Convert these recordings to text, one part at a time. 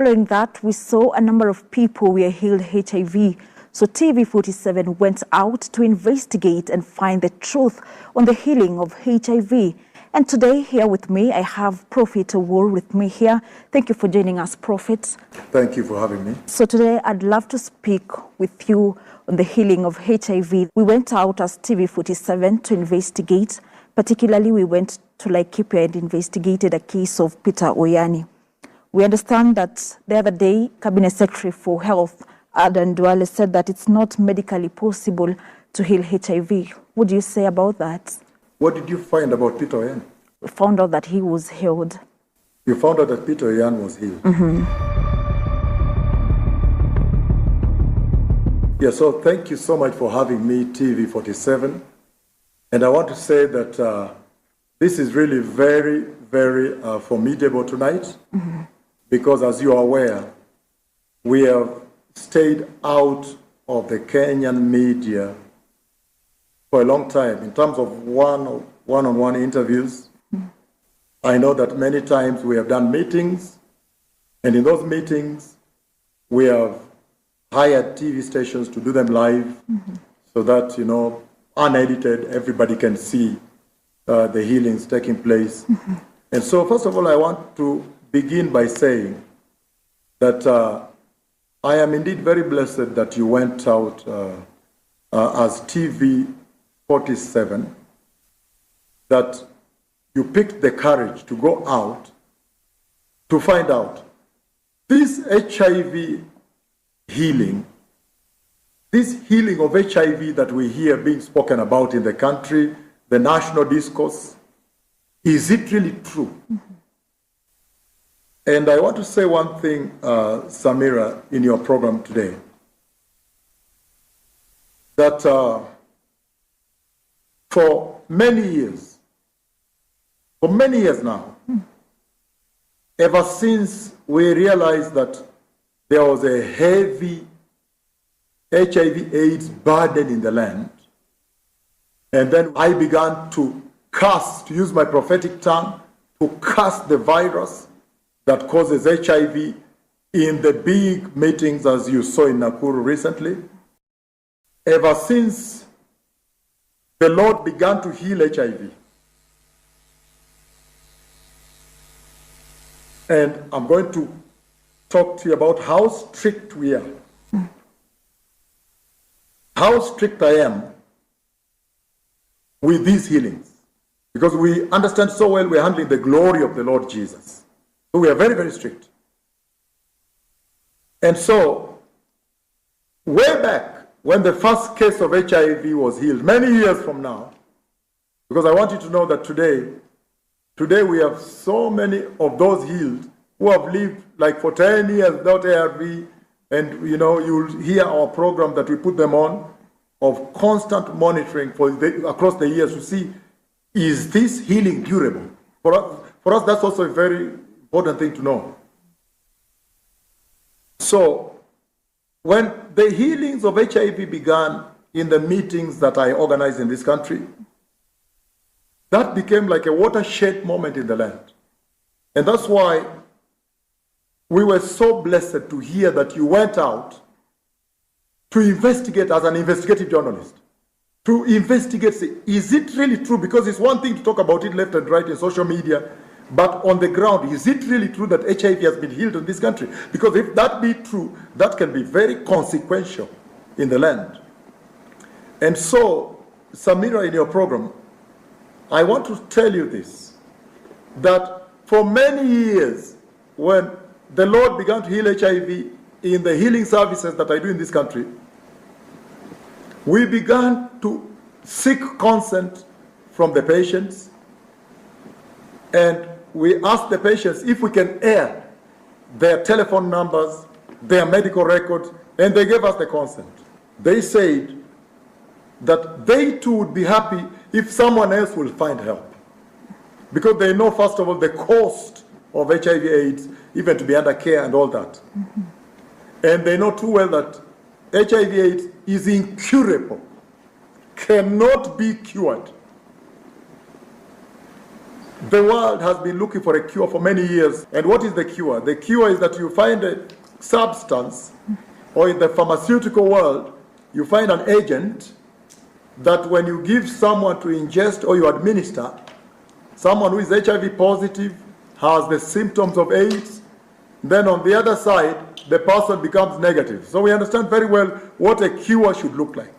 Following that, we saw a number of people were healed HIV. So TV47 went out to investigate and find the truth on the healing of HIV. And today, here with me, I have Prophet Owuor with me here. Thank you for joining us, Prophet. Thank you for having me. So today, I'd love to speak with you on the healing of HIV. We went out as TV47 to investigate. Particularly, we went to Laikipia and investigated a case of Peter Oyani. We understand that the other day, Cabinet Secretary for Health, Adan Duale, said that it's not medically possible to heal HIV. What do you say about that? What did you find about Peter Oyani? We found out that he was healed. You found out that Peter Oyani was healed? Mm-hmm. Yeah, so thank you so much for having me, TV47. And I want to say that this is really very, very formidable tonight, mm-hmm. because as you are aware, we have stayed out of the Kenyan media for a long time in terms of one-on-one interviews. Mm-hmm. I know that many times we have done meetings, and in those meetings, we have hired TV stations to do them live, mm-hmm. so that, unedited, everybody can see the healings taking place. Mm-hmm. And so, first of all, I want to begin by saying that I am indeed very blessed that you went out as TV47, that you picked the courage to go out to find out this HIV healing, this healing of HIV that we hear being spoken about in the country, the national discourse, is it really true? Mm-hmm. And I want to say one thing, Samira, in your program today, that for many years now, ever since we realized that there was a heavy HIV/AIDS burden in the land, and then I began to curse, to use my prophetic tongue, to curse the virus that causes HIV in the big meetings, as you saw in Nakuru recently. Ever since the Lord began to heal HIV, and I'm going to talk to you about how strict we are, how strict I am with these healings, because we understand so well we're handling the glory of the Lord Jesus. So we are very, very strict. And so, way back when the first case of HIV was healed, many years from now, because I want you to know that today we have so many of those healed who have lived like for 10 years without ARV, and you'll hear our program that we put them on of constant monitoring across the years to see, is this healing durable? For us, that's also a very important thing to know. So, when the healings of HIV began in the meetings that I organized in this country, that became like a watershed moment in the land. And that's why we were so blessed to hear that you went out to investigate as an investigative journalist, to investigate, say, is it really true? Because it's one thing to talk about it left and right in social media, but on the ground, is it really true that HIV has been healed in this country? Because if that be true, that can be very consequential in the land. And so, Samira, in your program, I want to tell you this, that for many years, when the Lord began to heal HIV in the healing services that I do in this country, we began to seek consent from the patients, and we asked the patients if we can air their telephone numbers, their medical records, and they gave us the consent. They said that they too would be happy if someone else will find help, because they know, first of all, the cost of HIV/AIDS, even to be under care and all that. Mm-hmm. And they know too well that HIV/AIDS is incurable, cannot be cured. The world has been looking for a cure for many years. And what is the cure? The cure is that you find a substance, or in the pharmaceutical world, you find an agent that when you give someone to ingest or you administer, someone who is HIV positive, has the symptoms of AIDS, then on the other side, the person becomes negative. So we understand very well what a cure should look like.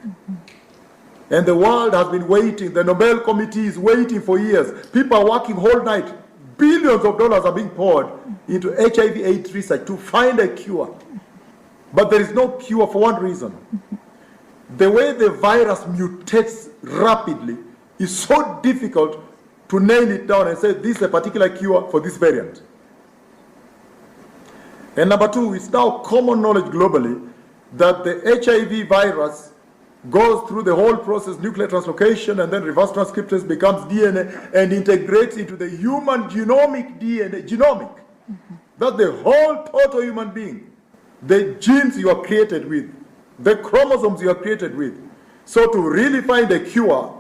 And the world has been waiting. The Nobel Committee is waiting for years. People are working whole night. Billions of dollars are being poured into HIV/AIDS research to find a cure. But there is no cure for one reason. The way the virus mutates rapidly is so difficult to nail it down and say this is a particular cure for this variant. And number two, it's now common knowledge globally that the HIV virus goes through the whole process, nuclear translocation, and then reverse transcriptase becomes DNA and integrates into the human genomic DNA, genomic. That's the whole total human being. The genes you are created with, the chromosomes you are created with. So to really find a cure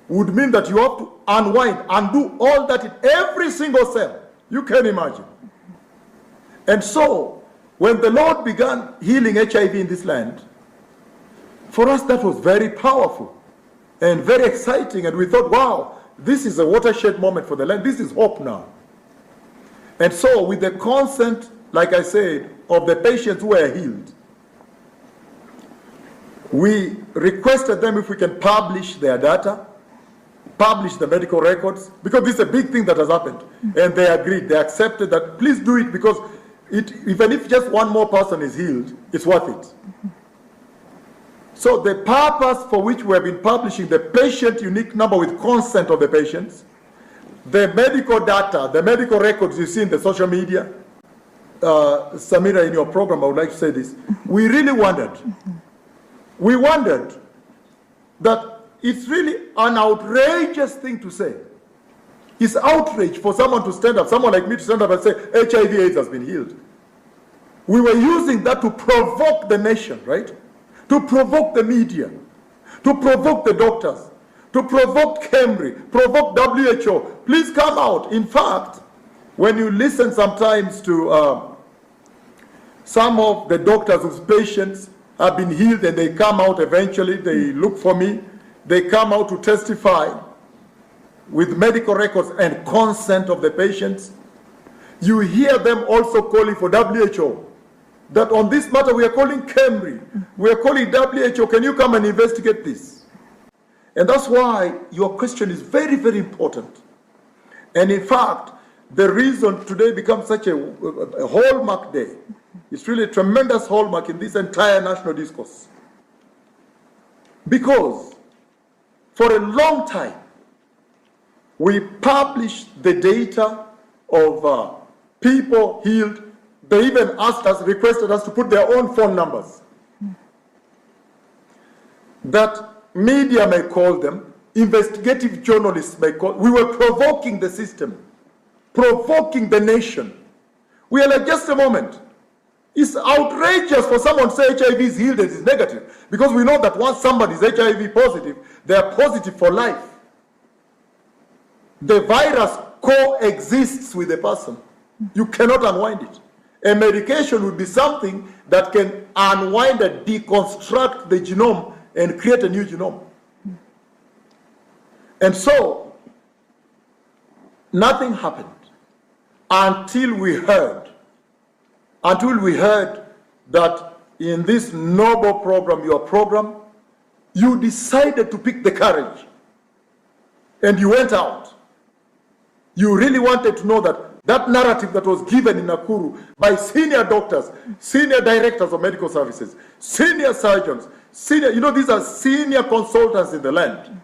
would mean that you have to unwind, undo all that in every single cell. You can imagine. And so, when the Lord began healing HIV in this land, for us that was very powerful and very exciting, and we thought, wow, this is a watershed moment for the land. This is hope now. And so, with the consent, like I said, of the patients who were healed, we requested them if we can publish their data, publish the medical records, because this is a big thing that has happened. And they agreed, they accepted that, please do it, because even if just one more person is healed, it's worth it. So the purpose for which we have been publishing the patient unique number with consent of the patients, the medical data, the medical records you see in the social media, Samira, in your program, I would like to say this, we really wondered. We wondered that it's really an outrageous thing to say. It's outrage for someone to stand up, someone like me to stand up and say, HIV/AIDS has been healed. We were using that to provoke the nation, right? To provoke the media, to provoke the doctors, to provoke KEMRI, provoke WHO. Please come out. In fact, when you listen sometimes to some of the doctors whose patients have been healed and they come out eventually, they look for me, they come out to testify with medical records and consent of the patients, you hear them also calling for WHO. That on this matter we are calling KEMRI, we are calling WHO, can you come and investigate this? And that's why your question is very, very important. And in fact, the reason today becomes such a hallmark day, it's really a tremendous hallmark in this entire national discourse. Because for a long time, we published the data of people healed. They even asked us, requested us to put their own phone numbers. That media may call them, investigative journalists may call. We were provoking the system, provoking the nation. We are like, just a moment. It's outrageous for someone to say HIV is healed and is negative. Because we know that once somebody is HIV positive, they are positive for life. The virus coexists with the person. You cannot unwind it. A medication would be something that can unwind and deconstruct the genome and create a new genome. And so, nothing happened until we heard that in this noble program, your program, you decided to pick the courage and you went out. You really wanted to know that narrative that was given in Nakuru by senior doctors, senior directors of medical services, senior surgeons, these are senior consultants in the land.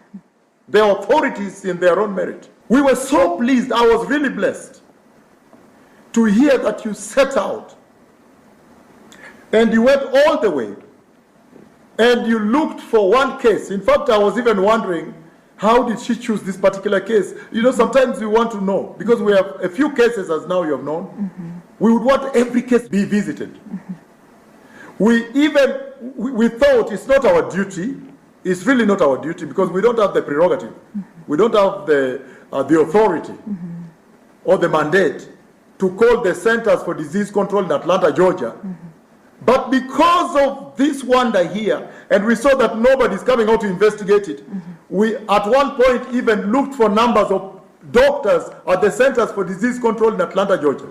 They are authorities in their own merit. We were so pleased, I was really blessed to hear that you set out and you went all the way and you looked for one case. In fact, I was even wondering, how did she choose this particular case? Sometimes we want to know, because we have a few cases, as now you have known. Mm-hmm. We would want every case be visited. Mm-hmm. We thought it's not our duty. It's really not our duty, because we don't have the prerogative. Mm-hmm. We don't have the authority. Mm-hmm. or the mandate to call the Centers for Disease Control in Atlanta, Georgia. But because of this wonder here, and we saw that nobody's coming out to investigate it, we at one point even looked for numbers of doctors at the Centers for Disease Control in Atlanta, Georgia.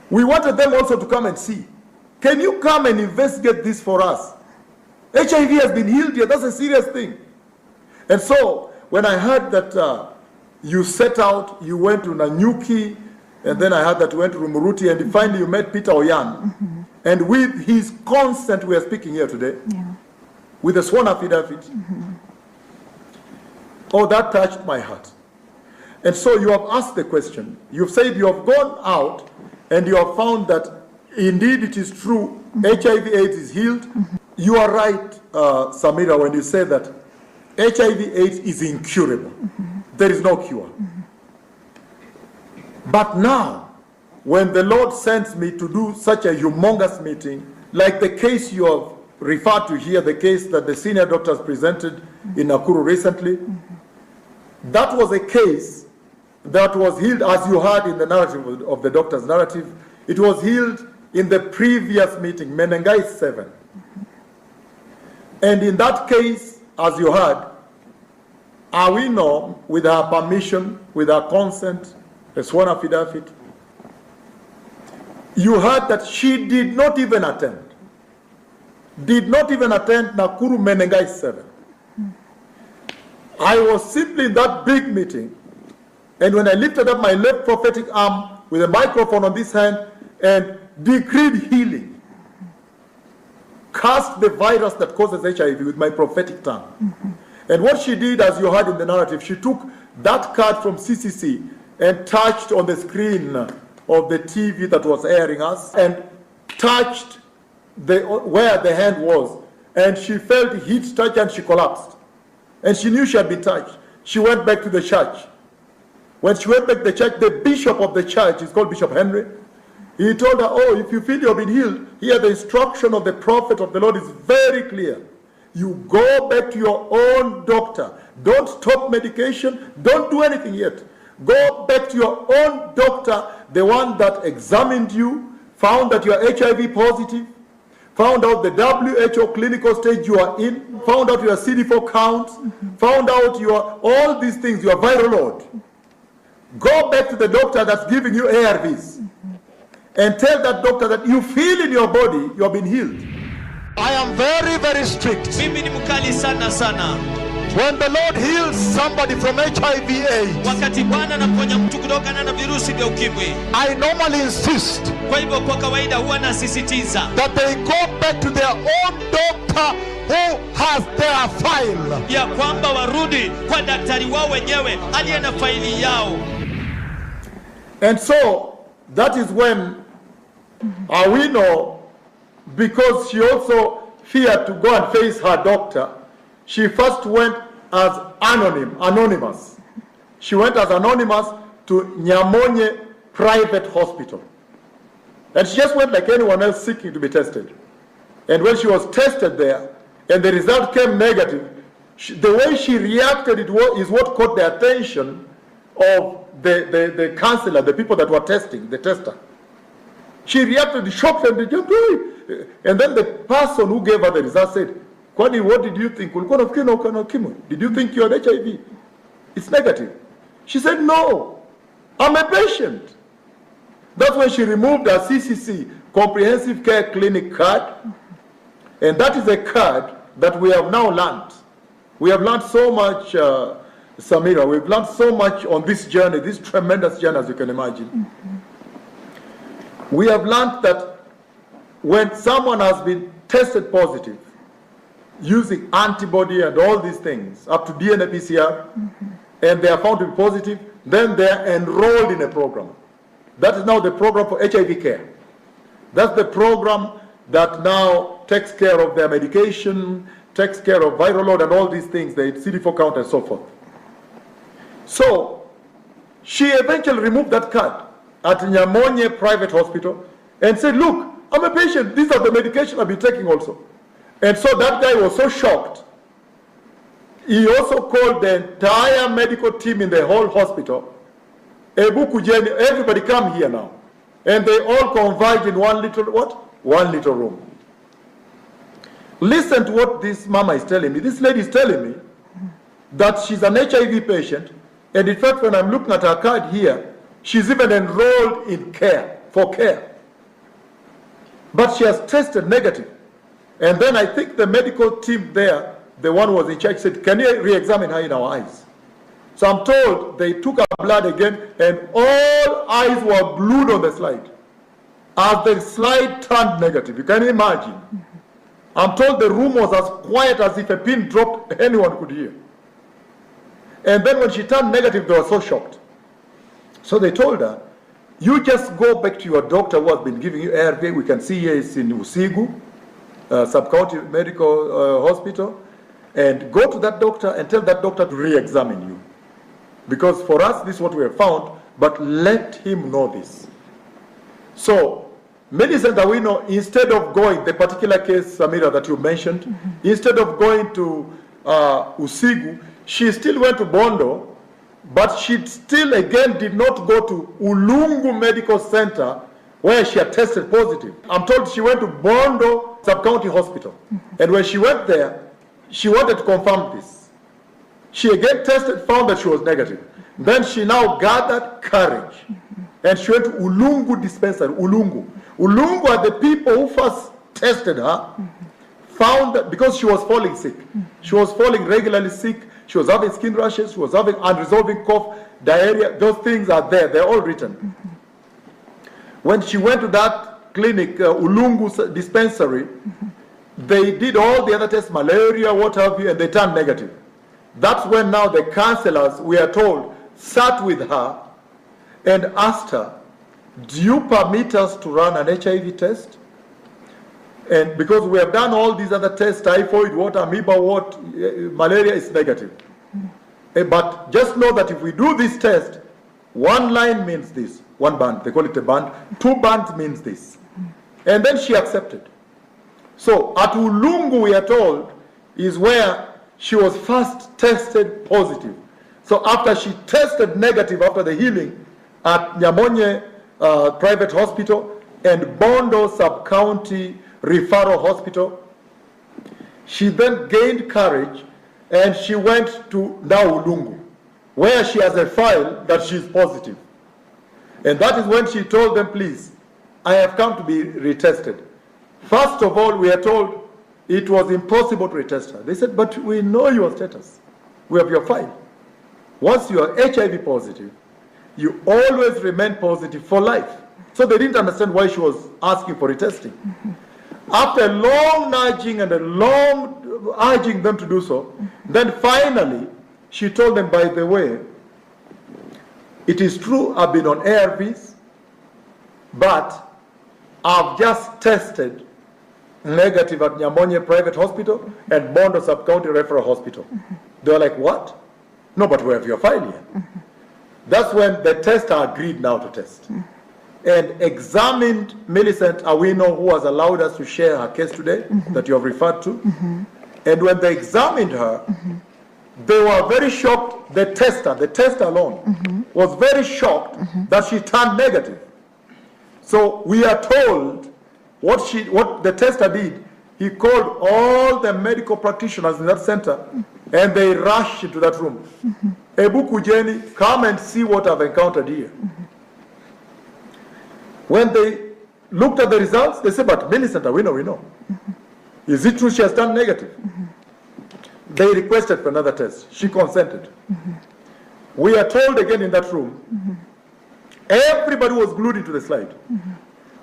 We wanted them also to come and see. Can you come and investigate this for us? HIV has been healed here. That's a serious thing. And so when I heard that you set out, you went to Nanyuki, and then I heard that you went to Rumuruti, and finally you met Peter Oyan. And with his consent, we are speaking here today, with a sworn affidavit. Oh, that touched my heart. And so you have asked the question. You've said you have gone out and you have found that indeed it is true, HIV/AIDS is healed. You are right, Samira, when you say that HIV/AIDS is incurable. There is no cure. But now, when the Lord sends me to do such a humongous meeting, like the case you have referred to here, the case that the senior doctors presented in Nakuru recently, that was a case that was healed, as you heard in the narrative of the doctor's narrative. It was healed in the previous meeting, Menengai 7. And in that case, as you heard, Awino, with her permission, with her consent, a sworn affidavit, you heard that she did not even attend. Did not even attend Nakuru Menengai 7. I was simply in that big meeting, and when I lifted up my left prophetic arm with a microphone on this hand and decreed healing, cast the virus that causes HIV with my prophetic tongue. And what she did, as you heard in the narrative, she took that card from CCC and touched on the screen of the TV that was airing us, and touched where the hand was, and she felt heat touch and she collapsed. And she knew she had been touched. She went back to the church. When she went back to the church, the bishop of the church, is called Bishop Henry, he told her, oh, if you feel you've been healed, here the instruction of the prophet of the Lord is very clear. You go back to your own doctor. Don't stop medication. Don't do anything yet. Go back to your own doctor, the one that examined you, found that you are HIV positive, found out the WHO clinical stage you are in, found out your CD4 count, found out your all these things, your viral load. Go back to the doctor that's giving you ARVs and tell that doctor that you feel in your body you have been healed. I am very, very strict. Mimi ni mkali sana sana. When the Lord heals somebody from HIV/AIDS, Wakati Bwana anaponya mtu kutokana na virusi vya ukimwi, I normally insist kwa hivyo kwa kawaida huwa nasisitiza that they go back to their own doctor who has their file. ya kwamba warudi kwa daktari wao wenyewe aliye na faili yao. And so that is when we know, because she also feared to go and face her doctor, she first went as anonymous. She went as anonymous to Nyamonye Private Hospital. And she just went like anyone else seeking to be tested. And when she was tested there, and the result came negative, the way she reacted is what caught the attention of the counselor, the people that were testing, the tester. She reacted shocked and jumped. And then the person who gave her the result said, Kwani, what did you think? Did you think you had HIV? It's negative. She said, no, I'm a patient. That's when she removed her CCC, Comprehensive Care Clinic card. And that is a card that we have now learned. We have learned so much, Samira, we've learned so much on this journey, this tremendous journey, as you can imagine. We have learned that when someone has been tested positive, using antibody and all these things, up to DNA PCR, and they are found to be positive, then they are enrolled in a program. That is now the program for HIV care. That's the program that now takes care of their medication, takes care of viral load and all these things, the CD4 count and so forth. So she eventually removed that card at Nyamonye Private Hospital and said, look, I'm a patient. These are the medication I've been taking also. And so that guy was so shocked. He also called the entire medical team in the whole hospital Everybody come here now. And they all converge in one little, what? One little room. Listen to what this mama is telling me. This lady is telling me that she's an HIV patient, and in fact, when I'm looking at her card here, she's even enrolled in care, for care. But she has tested negative. And then I think the medical team there, the one who was in charge, said, can you re-examine her in our eyes? So I'm told they took her blood again, and all eyes were glued on the slide. As the slide turned negative, you can imagine. I'm told the room was as quiet as if a pin dropped, anyone could hear. And then when she turned negative, they were so shocked. So they told her, you just go back to your doctor who has been giving you ARV. We can see here it's in Usigu, Sub-County Medical Hospital, and go to that doctor and tell that doctor to re-examine you. Because for us, this is what we have found, but let him know this. So, Millicent Owuor, instead of going, the particular case, Samira, that you mentioned, instead of going to Usigu, she still went to Bondo, but she still again did not go to Ulungu Medical Center where she had tested positive. I'm told she went to Bondo Sub-County Hospital. And when she went there, she wanted to confirm this. She again tested, found that she was negative. Then she now gathered courage and she went to Ulungu dispensary, Ulungu. Ulungu are the people who first tested her, found that because she was falling sick. She was falling regularly sick. She was having skin rashes. She was having unresolving cough, diarrhea. Those things are there. They're all written. When she went to that clinic, Ulungu dispensary, they did all the other tests, malaria, what have you, and they turned negative. That's when now the counselors, we are told, sat with her and asked her, do you permit us to run an HIV test? And because we have done all these other tests, typhoid, what, amoeba, what, malaria is negative. But just know that if we do this test, one line means this, one band, they call it a band, two bands means this. And then she accepted. So at Ulungu, we are told, is where she was first tested positive. So after she tested negative after the healing at Nyamonye Private Hospital and Bondo Sub-County Referral Hospital, she then gained courage and she went to now Ulungu, where she has a file that she's positive. And that is when she told them, please, I have come to be retested. First of all, we are told it was impossible to retest her. They said, but we know your status. We have your file. Once you are HIV positive, you always remain positive for life. So they didn't understand why she was asking for retesting. After a long nudging and a long urging them to do so, then finally she told them, by the way, it is true I've been on ARVs, but I've just tested negative at Nyamonye Private Hospital and Bondo Sub-County Referral Hospital. They were like, what? No, but we have your file here. That's when the tester agreed now to test. And examined Millicent Owuor, who has allowed us to share her case today, that you have referred to. And when they examined her, they were very shocked. The tester alone, was very shocked that she turned negative. So we are told what the tester did. He called all the medical practitioners in that center, and they rushed into that room. Ebu Kujeni, come and see what I've encountered here. When they looked at the results, they said, but Millicent Owuor, we know. Is it true she has turned negative? They requested for another test. She consented. We are told again in that room, everybody was glued into the slide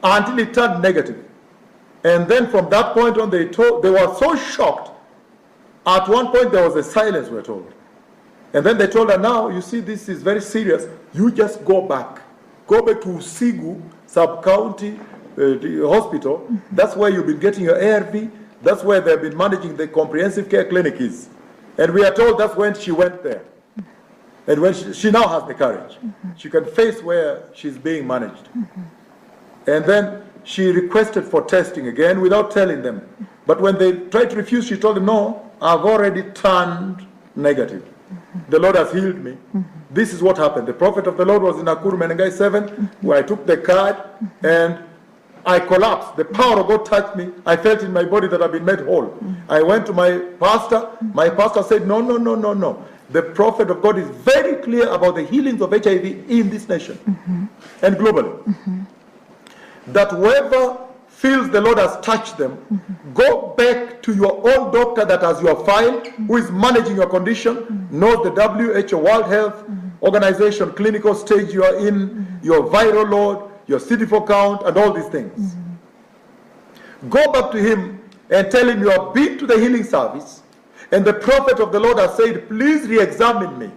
until it turned negative. And then from that point on, they were so shocked. At one point, there was a silence, we're told. And then they told her, now, you see, this is very serious. You just go back. Go back to Usigu Sub-County Hospital. That's where you've been getting your ARV. That's where they've been managing the comprehensive care clinic is. And we are told that's when she went there. And when she now has the courage. She can face where she's being managed. And then she requested for testing again without telling them. But when they tried to refuse, she told them, no, I've already turned negative. The Lord has healed me. This is what happened. The prophet of the Lord was in Nakuru Menengai 7, where I took the card and I collapsed. The power of God touched me. I felt in my body that I've been made whole. I went to my pastor. My pastor said, no. The prophet of God is very clear about the healings of HIV in this nation and globally. That whoever feels the Lord has touched them, go back to your own doctor that has your file, who is managing your condition, knows the WHO, World Health Organization, clinical stage you are in, your viral load, your CD4 count, and all these things. Go back to him and tell him you have been to the healing service, and the prophet of the Lord has said, please re-examine me.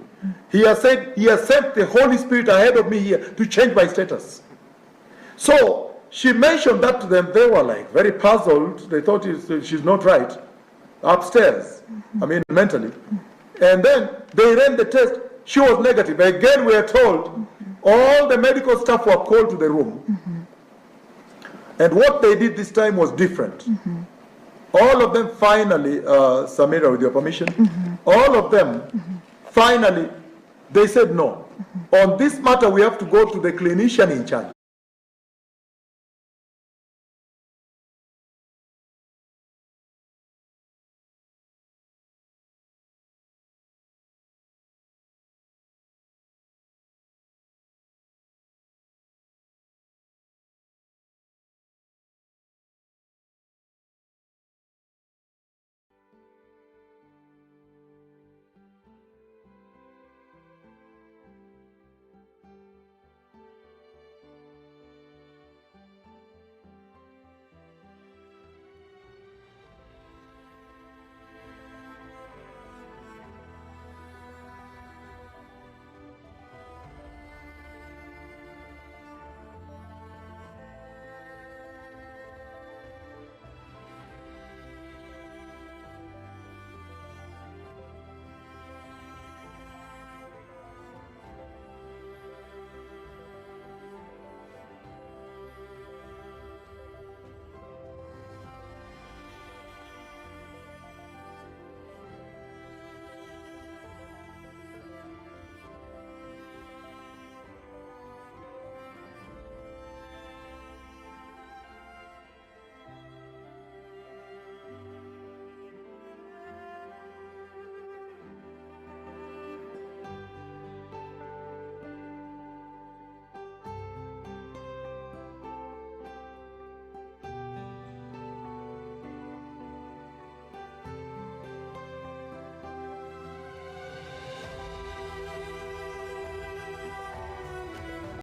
He has said, he has sent the Holy Spirit ahead of me here to change my status. So, she mentioned that to them. They were like very puzzled. They thought she's not right. Upstairs, I mean mentally. And then they ran the test. She was negative. Again, we are told all the medical staff were called to the room. And what they did this time was different. All of them finally, Samira, with your permission, all of them finally, they said no. On this matter, we have to go to the clinician in charge.